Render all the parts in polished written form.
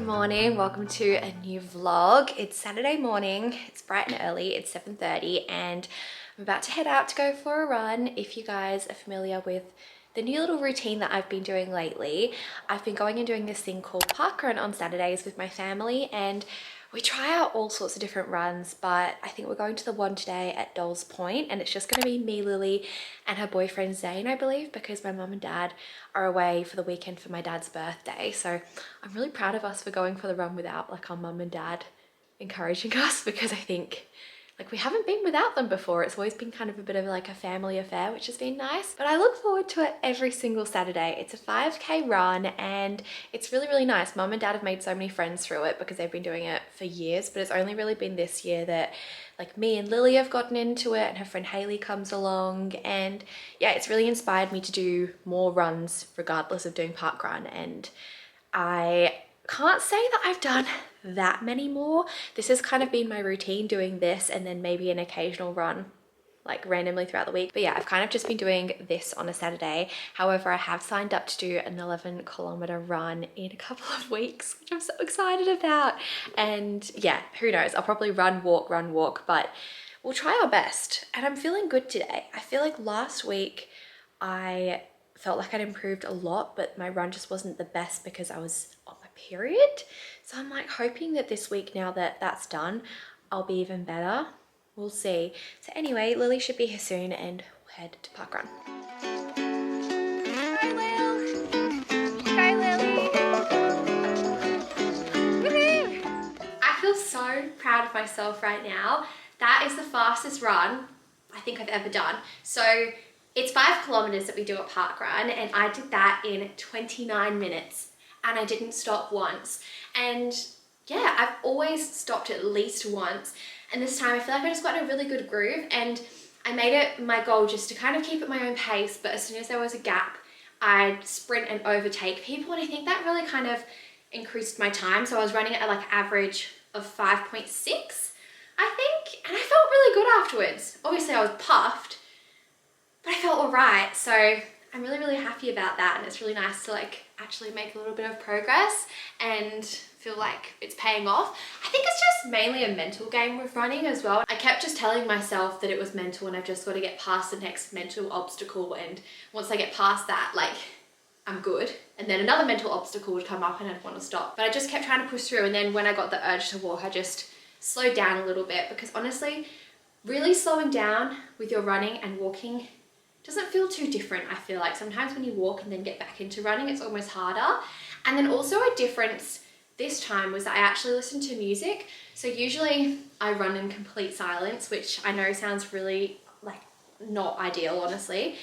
morning, welcome to a new vlog. It's Saturday morning, it's bright and early, it's 7:30 and I'm about to head out to go for a run. If you guys are familiar with the new little routine that I've been doing lately, I've been going and doing this thing called parkrun on Saturdays with my family, and we try out all sorts of different runs, but I think we're going to the one today at Dolls Point, and it's just going to be me, Lily, and her boyfriend Zane, I believe, because my mum and dad are away for the weekend for my dad's birthday. So I'm really proud of us for going for the run without like our mum and dad encouraging us, because I think like we haven't been without them before. It's always been kind of a bit of like a family affair, which has been nice. But I look forward to it every single Saturday. It's a 5K run and it's really, really nice. Mum and dad have made so many friends through it because they've been doing it for years, but it's only really been this year that like me and Lily have gotten into it, and her friend Haley comes along, and yeah, it's really inspired me to do more runs regardless of doing parkrun. And I can't say that I've done that many more. This has kind of been my routine, doing this and then maybe an occasional run like randomly throughout the week. But yeah, I've kind of just been doing this on a Saturday. However, I have signed up to do an 11-kilometer run in a couple of weeks, which I'm so excited about. And yeah, who knows, I'll probably run, walk, but we'll try our best. And I'm feeling good today. I feel like last week I felt like I'd improved a lot, but my run just wasn't the best because I was on my period. So I'm like hoping that this week, now that that's done, I'll be even better. We'll see. So anyway, Lily should be here soon and we'll head to parkrun. Hi, Lil. Hi, Lily. Woohoo! I feel so proud of myself right now. That is the fastest run I think I've ever done. So it's 5 kilometers that we do at parkrun, and I did that in 29 minutes and I didn't stop once. And yeah, I've always stopped at least once, and this time I feel like I just got in a really good groove, and I made it my goal just to kind of keep at my own pace, but as soon as there was a gap, I'd sprint and overtake people, and I think that really kind of increased my time. So I was running at like average of 5.6, I think, and I felt really good afterwards. Obviously I was puffed, but I felt all right. So I'm really, really happy about that, and it's really nice to like actually make a little bit of progress and feel like it's paying off. I think it's just mainly a mental game with running as well. I kept just telling myself that it was mental and I've just got to get past the next mental obstacle, and once I get past that, like, I'm good. And then another mental obstacle would come up and I'd want to stop. But I just kept trying to push through, and then when I got the urge to walk, I just slowed down a little bit, because honestly, really slowing down with your running and walking doesn't feel too different. I feel like sometimes when you walk and then get back into running, it's almost harder. And then also a difference this time was that I actually listened to music. So usually I run in complete silence, which I know sounds really like not ideal, honestly.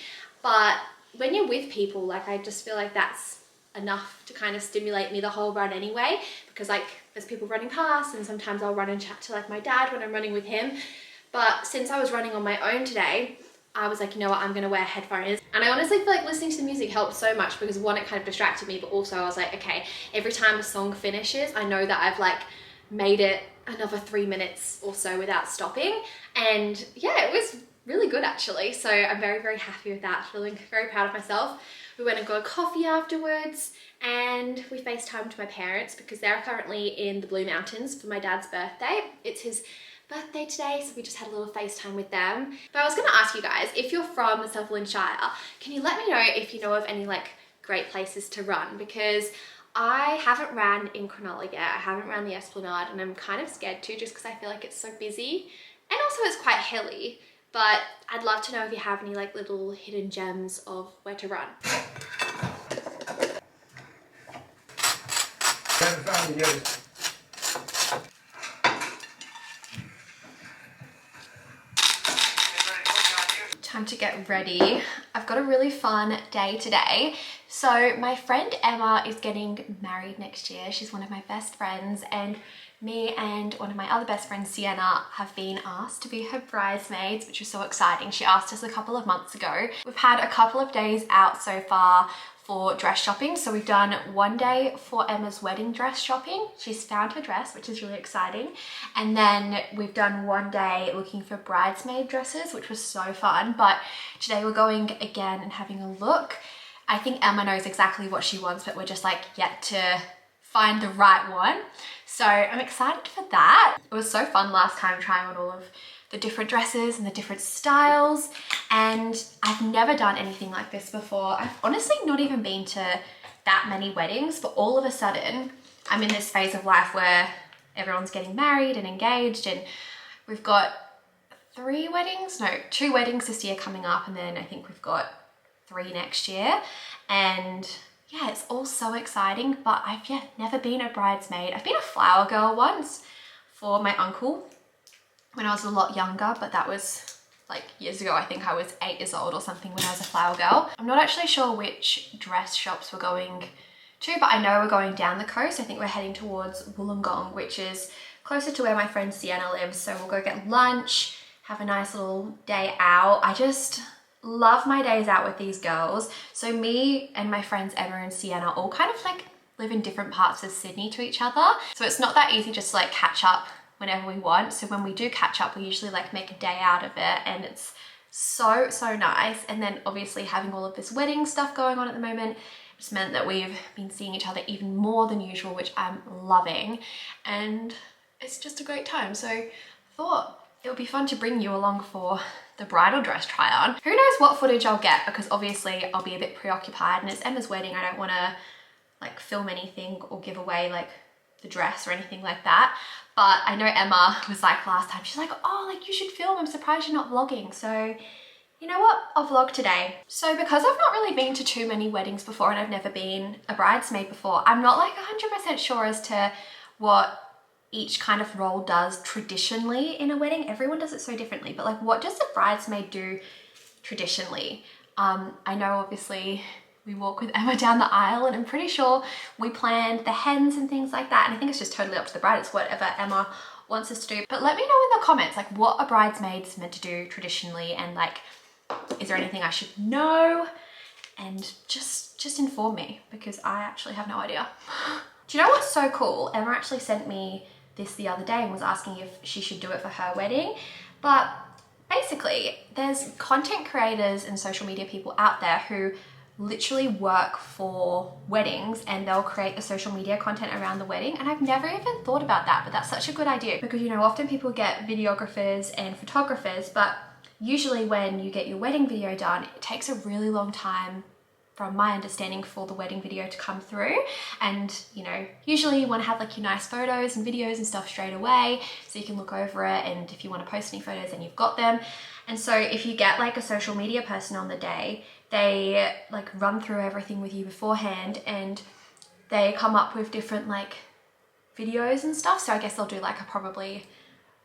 But when you're with people, like I just feel like that's enough to kind of stimulate me the whole run anyway, because like there's people running past, and sometimes I'll run and chat to like my dad when I'm running with him. But since I was running on my own today, I was like, you know what, I'm gonna wear headphones. And I honestly feel like listening to the music helps so much, because one, it kind of distracted me, but also I was like, okay, every time a song finishes, I know that I've like made it another 3 minutes or so without stopping. And yeah, it was really good actually. So I'm very, very happy with that, feeling very proud of myself. We went and got a coffee afterwards, and we FaceTimed my parents because they're currently in the Blue Mountains for my dad's birthday. It's his birthday today, so we just had a little FaceTime with them. But I was going to ask you guys, if you're from the Sutherland Shire, can you let me know if you know of any like great places to run? Because I haven't ran in Cronulla yet, I haven't ran the Esplanade, and I'm kind of scared too, just because I feel like it's so busy, and also it's quite hilly. But I'd love to know if you have any like little hidden gems of where to run. Time to get ready. I've got a really fun day today. So my friend Emma is getting married next year. She's one of my best friends, and me and one of my other best friends, Sienna, have been asked to be her bridesmaids, which is so exciting. She asked us a couple of months ago. We've had a couple of days out so far for dress shopping. So we've done one day for Emma's wedding dress shopping. She's found her dress, which is really exciting. And then we've done one day looking for bridesmaid dresses, which was so fun. But today we're going again and having a look. I think Emma knows exactly what she wants, but we're just like yet to find the right one. So I'm excited for that. It was so fun last time trying on all of the different dresses and the different styles, and I've never done anything like this before. I've honestly not even been to that many weddings, but all of a sudden I'm in this phase of life where everyone's getting married and engaged, and we've got 2 weddings this year coming up, and then I think we've got 3 next year. And yeah, it's all so exciting, but I've never been a bridesmaid. I've been a flower girl once for my uncle when I was a lot younger, but that was like years ago. I think I was 8 years old or something when I was a flower girl. I'm not actually sure which dress shops we're going to, but I know we're going down the coast. I think we're heading towards Wollongong, which is closer to where my friend Sienna lives. So we'll go get lunch, have a nice little day out. I just love my days out with these girls. So me and my friends Emma and Sienna all kind of like live in different parts of Sydney to each other. So it's not that easy just to like catch up whenever we want. So when we do catch up, we usually like make a day out of it, and it's so nice. And then obviously having all of this wedding stuff going on at the moment, it's meant that we've been seeing each other even more than usual, which I'm loving, and it's just a great time. So I thought it would be fun to bring you along for the bridal dress try on. Who knows what footage I'll get, because obviously I'll be a bit preoccupied and it's Emma's wedding. I don't want to like film anything or give away like the dress or anything like that. But I know Emma was like last time, she's like, oh, like you should film, I'm surprised you're not vlogging. So you know what, I'll vlog today. So because I've not really been to too many weddings before and I've never been a bridesmaid before, I'm not like 100% sure as to what each kind of role does traditionally in a wedding. Everyone does it so differently, but like what does a bridesmaid do traditionally? I know obviously we walk with Emma down the aisle, and I'm pretty sure we planned the hens and things like that. And I think it's just totally up to the bride. It's whatever Emma wants us to do. But let me know in the comments, like what a bridesmaid's meant to do traditionally, and like, is there anything I should know? And just inform me, because I actually have no idea. Do you know what's so cool? Emma actually sent me this the other day and was asking if she should do it for her wedding. But basically, there's content creators and social media people out there who literally work for weddings, and they'll create the social media content around the wedding. And I've never even thought about that, but that's such a good idea, because you know, often people get videographers and photographers, but usually when you get your wedding video done, it takes a really long time, from my understanding, for the wedding video to come through. And you know, usually you want to have like your nice photos and videos and stuff straight away so you can look over it, and if you want to post any photos then you've got them. And so if you get like a social media person on the day, they like run through everything with you beforehand, and they come up with different like videos and stuff. So I guess they'll do like probably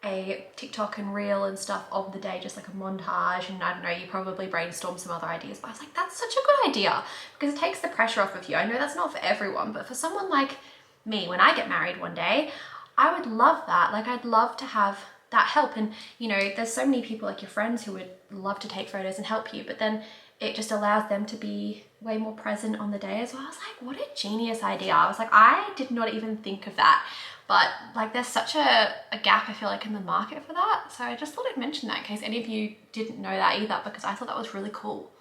a TikTok and reel and stuff of the day, just like a montage. And I don't know, you probably brainstorm some other ideas, but I was like, that's such a good idea, because it takes the pressure off of you. I know that's not for everyone, but for someone like me, when I get married one day, I would love that. Like I'd love to have that help. And you know, there's so many people like your friends who would love to take photos and help you, but then it just allows them to be way more present on the day as well. I was like, what a genius idea. I was like, I did not even think of that. But like there's such a gap, I feel like, in the market for that. So I just thought I'd mention that in case any of you didn't know that either, because I thought that was really cool.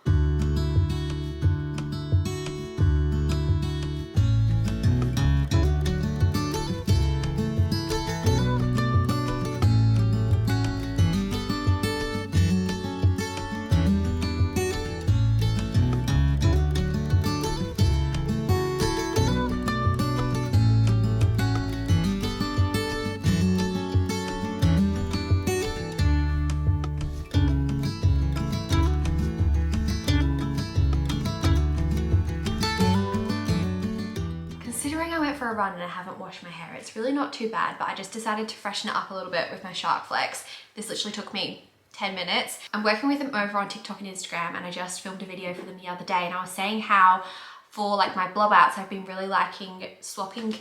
For a run and I haven't washed my hair, it's really not too bad, but I just decided to freshen it up a little bit with my Shark Flex. This literally took me 10 minutes. I'm working with them over on TikTok and Instagram, and I just filmed a video for them the other day, and I was saying how for like my blowouts, I've been really liking swapping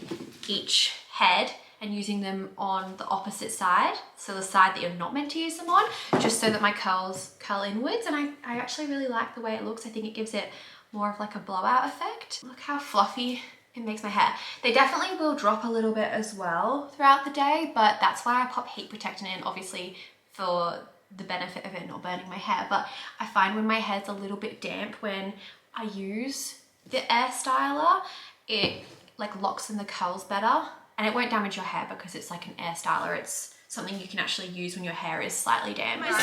each head and using them on the opposite side, so the side that you're not meant to use them on, just so that my curls curl inwards. And I actually really like the way it looks. I think it gives it more of like a blowout effect. Look how fluffy it makes my hair. They definitely will drop a little bit as well throughout the day, but that's why I pop heat protectant in, obviously for the benefit of it not burning my hair. But I find when my hair's a little bit damp, when I use the air styler, it like locks in the curls better, and it won't damage your hair because it's like an air styler. It's something you can actually use when your hair is slightly damp. We're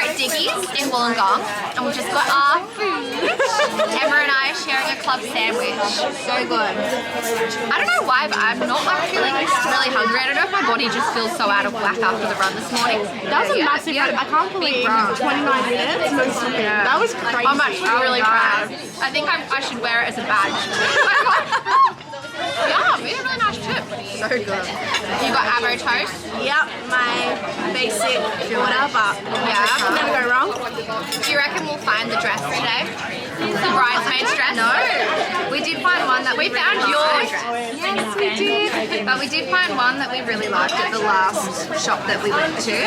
at Diggy's in Wollongong and we've just got our food. Emma and I are sharing a club sandwich. So good. I don't know why, but I'm not like feeling really hungry. I don't know if my body just feels so out of whack after the run this morning. That was a massive run. I can't believe 29 minutes. No stopping. Yeah. That was crazy. I'm actually really proud. I think I should wear it as a badge. Yeah, we had a really nice trip. So good. You got avo toast? Yep, my basic filter, but yeah, never go wrong. Do you reckon we'll find the dress today? The bridesmaid's dress? No. We did find one that we found your dress. Yes, we did. But we did find one that we really liked at the last shop that we went to.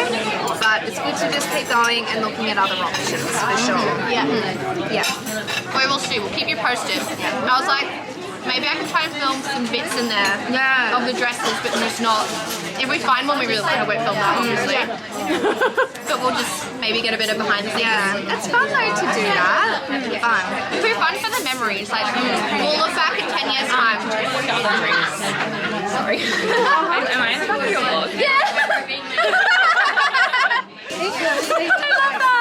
But it's good to just keep going and looking at other options for sure. Yeah. Yeah. We will see. We'll keep you posted. I was like, maybe I can try and film some bits in there of the dresses, but just not. If we find one we really like, I won't film that, obviously. But we'll just maybe get a bit of behind the scenes. Yeah, it's fun though to do that. It's fun. It'll be fun for the memories. Like, we'll look back in 10 years' time. Sorry. Am I in the back of your vlog? Yeah. I love that.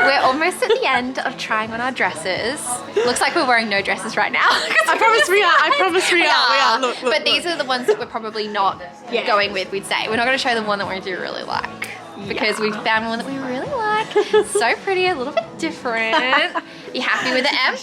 We're almost at the end of trying on our dresses. Looks like we're wearing no dresses right now. I promise we are. I promise we are. Look, but these are the ones that we're probably not going with, we'd say. We're not going to show them one that we do really like. Because we found one that we really like. So pretty, a little bit different. You happy with the M?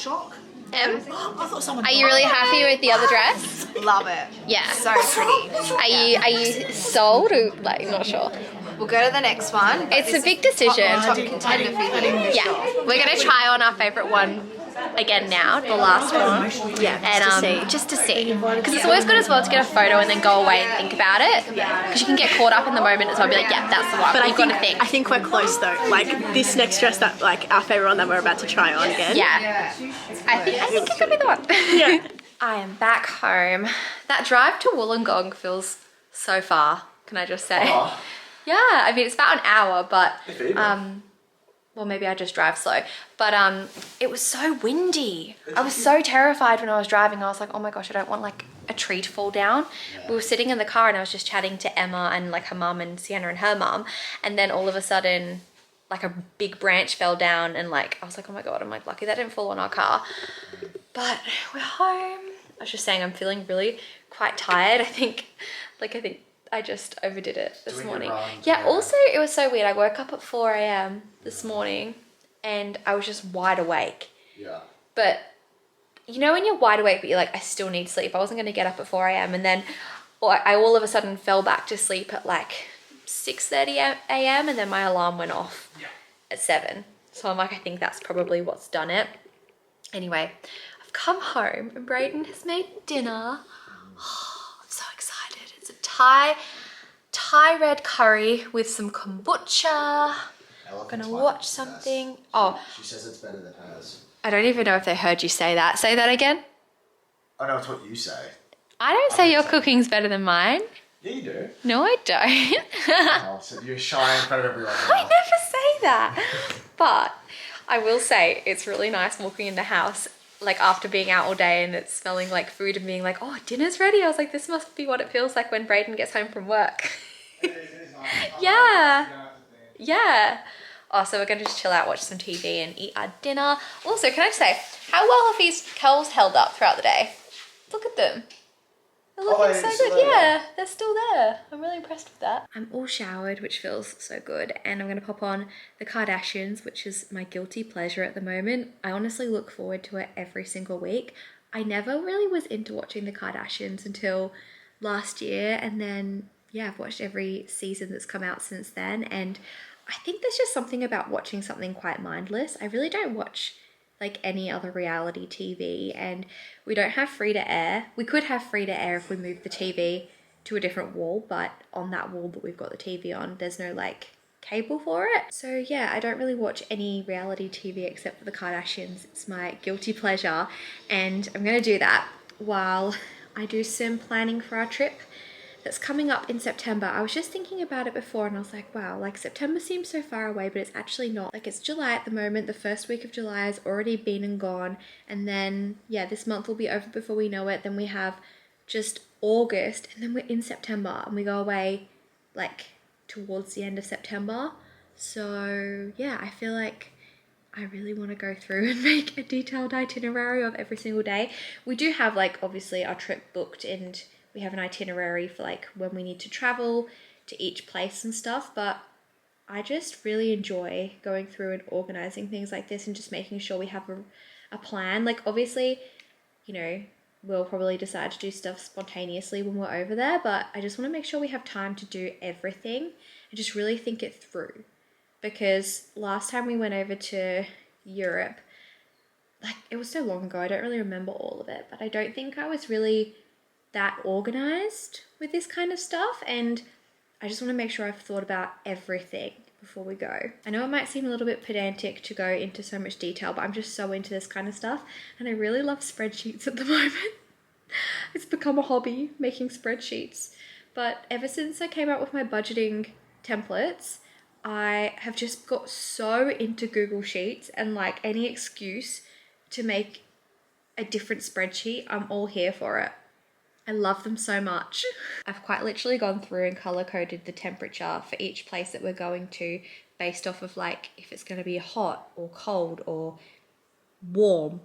M? Are you really happy with the other dress? Love it. Yeah. So pretty. Are you sold or like not sure? We'll go to the next one. It's a big decision. Top contender for you. Yeah. We're going to try on our favourite one again now, the last one. Yeah, And just to see. Because it's always good as well to get a photo and then go away and think about it. Because you can get caught up in the moment as well, be like, yeah, that's the one. But you've got to think. I think we're close though. Like this next dress that like our favourite one that we're about to try on again. Yeah. I think it could be the one. Yeah. I am back home. That drive to Wollongong feels so far, can I just say? Oh. Yeah, I mean, it's about an hour, but, well, maybe I just drive slow, but it was so windy. I was so terrified when I was driving. I was like, oh my gosh, I don't want like a tree to fall down. Yeah. We were sitting in the car and I was just chatting to Emma and like her mum and Sienna and her mum. And then all of a sudden, like a big branch fell down and like, I was like, oh my God, I'm like lucky that didn't fall on our car. But we're home. I was just saying I'm feeling really quite tired. I think I just overdid it this morning. Yeah, also it was so weird. I woke up at 4 a.m. this morning and I was just wide awake. Yeah. But you know when you're wide awake but you're like, I still need sleep. I wasn't going to get up at 4 a.m. and then I all of a sudden fell back to sleep at like 6:30 a.m. and then my alarm went off at 7. So I'm like, I think that's probably what's done it. Anyway, I've come home and Brayden has made dinner. So excited. It's a Thai red curry with some kombucha. I'm gonna watch something. Oh, she says it's better than hers. I don't even know if they heard you say that. Say that again. I know it's what you say. I don't say your cooking's better than mine. Yeah, you do. No, I don't. Oh, so you're shy in front of everyone. I never say that. But I will say it's really nice walking in the house like after being out all day and it's smelling like food and being like, oh, dinner's ready. I was like, this must be what it feels like when Brayden gets home from work. Yeah. Oh, so we're going to just chill out, watch some TV and eat our dinner. Also, can I say, how well have these curls held up throughout the day? Look at them. They're looking so good. Yeah, they're still there. I'm really impressed with that. I'm all showered, which feels so good. And I'm going to pop on The Kardashians, which is my guilty pleasure at the moment. I honestly look forward to it every single week. I never really was into watching The Kardashians until last year. And then, yeah, I've watched every season that's come out since then. And I think there's just something about watching something quite mindless. I really don't watch like any other reality TV, and we don't have free to air. We could have free to air if we moved the TV to a different wall, but on that wall that we've got the TV on, there's no like cable for it. So yeah, I don't really watch any reality TV except for The Kardashians. It's my guilty pleasure, and I'm gonna do that while I do some planning for our trip that's coming up in September. I was just thinking about it before and I was like, wow, like September seems so far away, but it's actually not. Like it's July at the moment. The first week of July has already been and gone. And then, yeah, this month will be over before we know it. Then we have just August and then we're in September and we go away like towards the end of September. So yeah, I feel like I really want to go through and make a detailed itinerary of every single day. We do have like obviously our trip booked and we have an itinerary for like when we need to travel to each place and stuff, but I just really enjoy going through and organizing things like this and just making sure we have a plan. Like obviously, you know, we'll probably decide to do stuff spontaneously when we're over there, but I just want to make sure we have time to do everything and just really think it through. Because last time we went over to Europe, like it was so long ago, I don't really remember all of it, but I don't think I was really that organized with this kind of stuff, and I just want to make sure I've thought about everything before we go. I know it might seem a little bit pedantic to go into so much detail, but I'm just so into this kind of stuff and I really love spreadsheets at the moment. It's become a hobby, making spreadsheets. But ever since I came out with my budgeting templates, I have just got so into Google Sheets, and like any excuse to make a different spreadsheet, I'm all here for it. I love them so much. I've quite literally gone through and color coded the temperature for each place that we're going to based off of like if it's going to be hot or cold or warm.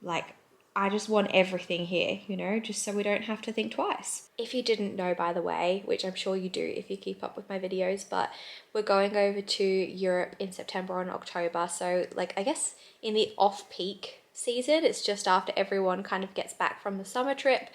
Like I just want everything here, you know, just so we don't have to think twice. If you didn't know, by the way, which I'm sure you do if you keep up with my videos, but we're going over to Europe in September and October. So like, I guess in the off-peak season, it's just after everyone kind of gets back from the summer trip.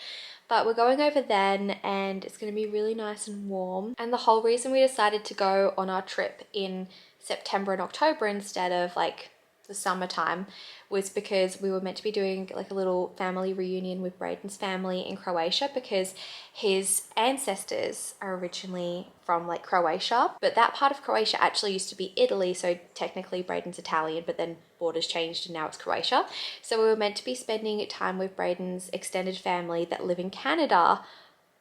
But we're going over then and it's going to be really nice and warm. And the whole reason we decided to go on our trip in September and October instead of like the summertime was because we were meant to be doing like a little family reunion with Braden's family in Croatia, because his ancestors are originally from like Croatia, but that part of Croatia actually used to be Italy, so technically Braden's Italian, but then borders changed and now it's Croatia. So we were meant to be spending time with Braden's extended family that live in Canada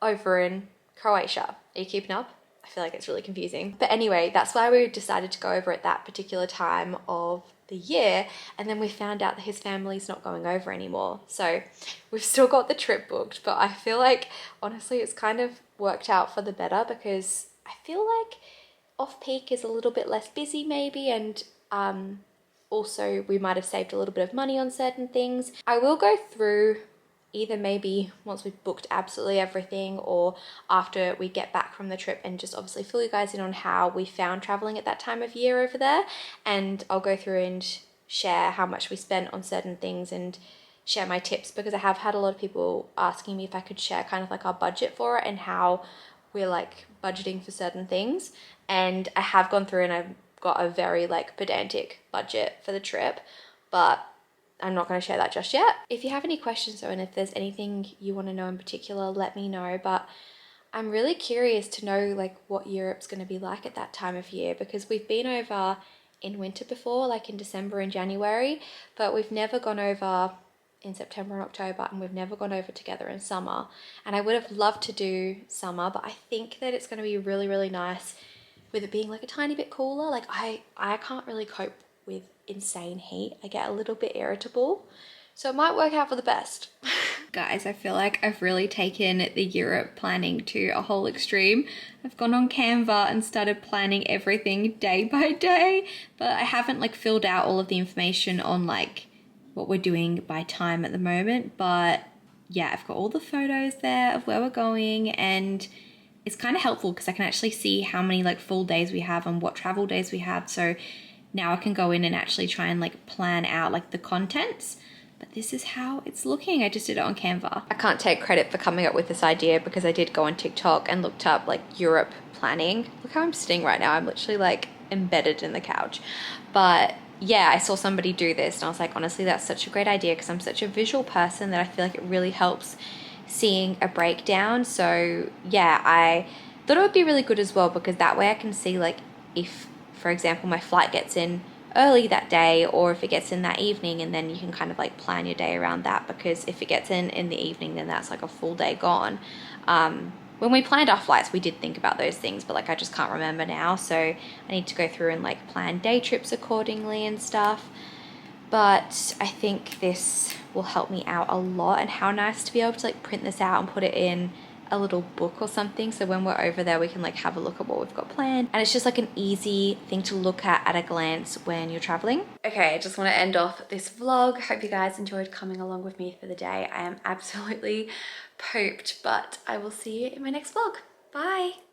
over in Croatia. Are you keeping up? I feel like it's really confusing. But anyway, that's why we decided to go over at that particular time of the year, and then we found out that his family's not going over anymore. So we've still got the trip booked, but I feel like honestly it's kind of worked out for the better, because I feel like off-peak is a little bit less busy maybe, and also we might have saved a little bit of money on certain things. I will go through either maybe once we've booked absolutely everything or after we get back from the trip and just obviously fill you guys in on how we found traveling at that time of year over there. And I'll go through and share how much we spent on certain things and share my tips, because I have had a lot of people asking me if I could share kind of like our budget for it and how we're like budgeting for certain things. And I have gone through and I've got a very like pedantic budget for the trip, but I'm not going to share that just yet. If you have any questions though, and if there's anything you want to know in particular, let me know. But I'm really curious to know like what Europe's going to be like at that time of year, because we've been over in winter before, like in December and January, but we've never gone over in September and October, and we've never gone over together in summer. And I would have loved to do summer, but I think that it's going to be really, really nice with it being like a tiny bit cooler. Like I can't really cope with insane heat. I get a little bit irritable, so it might work out for the best. Guys, I feel like I've really taken the Europe planning to a whole extreme. I've gone on Canva and started planning everything day by day, but I haven't like filled out all of the information on like what we're doing by time at the moment. But yeah, I've got all the photos there of where we're going, and it's kind of helpful because I can actually see how many like full days we have and what travel days we have. So now I can go in and actually try and like plan out like the contents. But this is how it's looking. I just did it on Canva. I can't take credit for coming up with this idea, because I did go on TikTok and looked up like Europe planning. Look how I'm sitting right now. I'm literally like embedded in the couch. But yeah, I saw somebody do this and I was like, honestly, that's such a great idea, because I'm such a visual person that I feel like it really helps seeing a breakdown. So yeah, I thought it would be really good as well, because that way I can see like if, for example, my flight gets in early that day or if it gets in that evening, and then you can kind of like plan your day around that, because if it gets in the evening, then that's like a full day gone. when we planned our flights, we did think about those things, but like I just can't remember now. So I need to go through and like plan day trips accordingly and stuff. But I think this will help me out a lot, and how nice to be able to like print this out and put it in a little book or something, so when we're over there we can like have a look at what we've got planned, and it's just like an easy thing to look at a glance when you're traveling. Okay, I just want to end off this vlog. Hope you guys enjoyed coming along with me for the day. I am absolutely pooped, but I will see you in my next vlog. Bye.